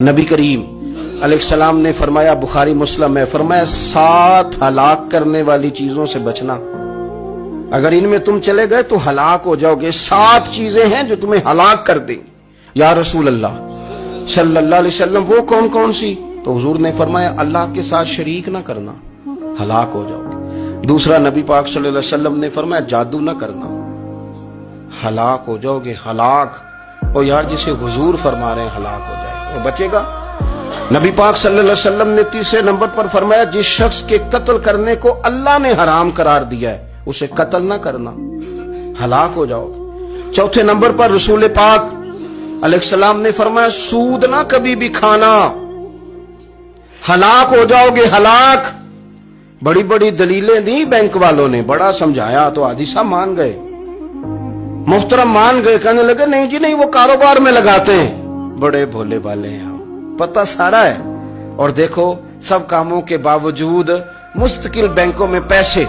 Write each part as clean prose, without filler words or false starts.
نبی کریم علیہ السلام نے فرمایا، بخاری مسلم میں فرمایا، 7 ہلاک کرنے والی چیزوں سے بچنا، اگر ان میں تم چلے گئے تو ہلاک ہو جاؤ گے۔ 7 چیزیں ہیں جو تمہیں ہلاک کر دیں۔ یا رسول اللہ صلی اللہ علیہ وسلم وہ کون کون سی؟ تو حضور نے فرمایا، اللہ کے ساتھ شریک نہ کرنا، ہلاک ہو جاؤ گے۔ دوسرا نبی پاک صلی اللہ علیہ وسلم نے فرمایا، جادو نہ کرنا، ہلاک ہو جاؤ گے۔ ہلاک، اور یار جسے حضور فرما رہے ہیں ہلاک ہو جائے وہ بچے گا؟ نبی پاک صلی اللہ علیہ وسلم نے تیسرے نمبر پر فرمایا، جس شخص کے قتل کرنے کو اللہ نے حرام قرار دیا ہے اسے قتل نہ کرنا، ہلاک ہو جاؤ گے۔ چوتھے نمبر پر رسول پاک علیہ السلام نے فرمایا، سود نہ کبھی بھی کھانا، ہلاک ہو جاؤ گے، ہلاک۔ بڑی بڑی دلیلیں دی بینک والوں نے، بڑا سمجھایا تو حاجی صاحب مان گئے، محترم مان گئے، کہنے لگے نہیں جی نہیں، وہ کاروبار میں لگاتے ہیں۔ بڑے بھولے والے ہیں ہم، پتہ سارا ہے۔ اور دیکھو سب کاموں کے باوجود مستقل بینکوں میں پیسے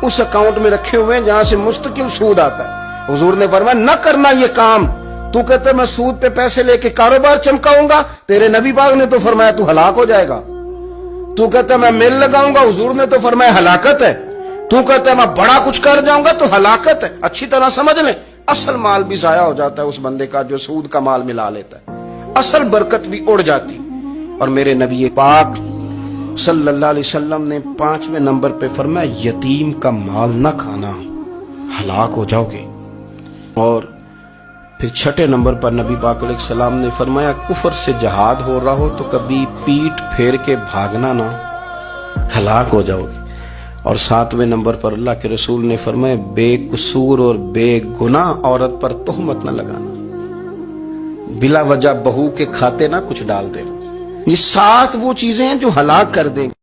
اس اکاؤنٹ میں رکھے ہوئے ہیں جہاں سے مستقل سود آتا ہے۔ حضور نے فرمایا، نہ کرنا یہ کام۔ تو کہتا ہے میں سود پہ پیسے لے کے کاروبار چمکاؤں گا، تیرے نبی پاک نے تو فرمایا تو ہلاک ہو جائے گا۔ تو کہتا ہے میں میل لگاؤں گا، حضور نے تو فرمایا ہلاکت ہے۔ تو کہتا ہے میں بڑا کچھ کر جاؤں گا تو ہلاکت ہے۔ اچھی طرح سمجھ لیں، اصل مال بھی ضائع ہو جاتا ہے اس بندے کا جو سود کا مال ملا لیتا ہے، اصل برکت بھی اڑ جاتی۔ اور میرے نبی پاک صلی اللہ علیہ وسلم نے 5ویں نمبر پہ فرمایا، یتیم کا مال نہ کھانا، ہلاک ہو جاؤ گے۔ اور پھر 6 نمبر پر نبی پاک علیہ السلام نے فرمایا، کفر سے جہاد ہو رہا ہو تو کبھی پیٹ پھیر کے بھاگنا نہ، ہلاک ہو جاؤ گے۔ اور 7ویں نمبر پر اللہ کے رسول نے فرمایا، بے قصور اور بے گناہ عورت پر تہمت نہ لگانا، بلا وجہ بہو کے کھاتے نہ کچھ ڈال دینا۔ یہ 7 وہ چیزیں ہیں جو ہلاک کر دیں گے۔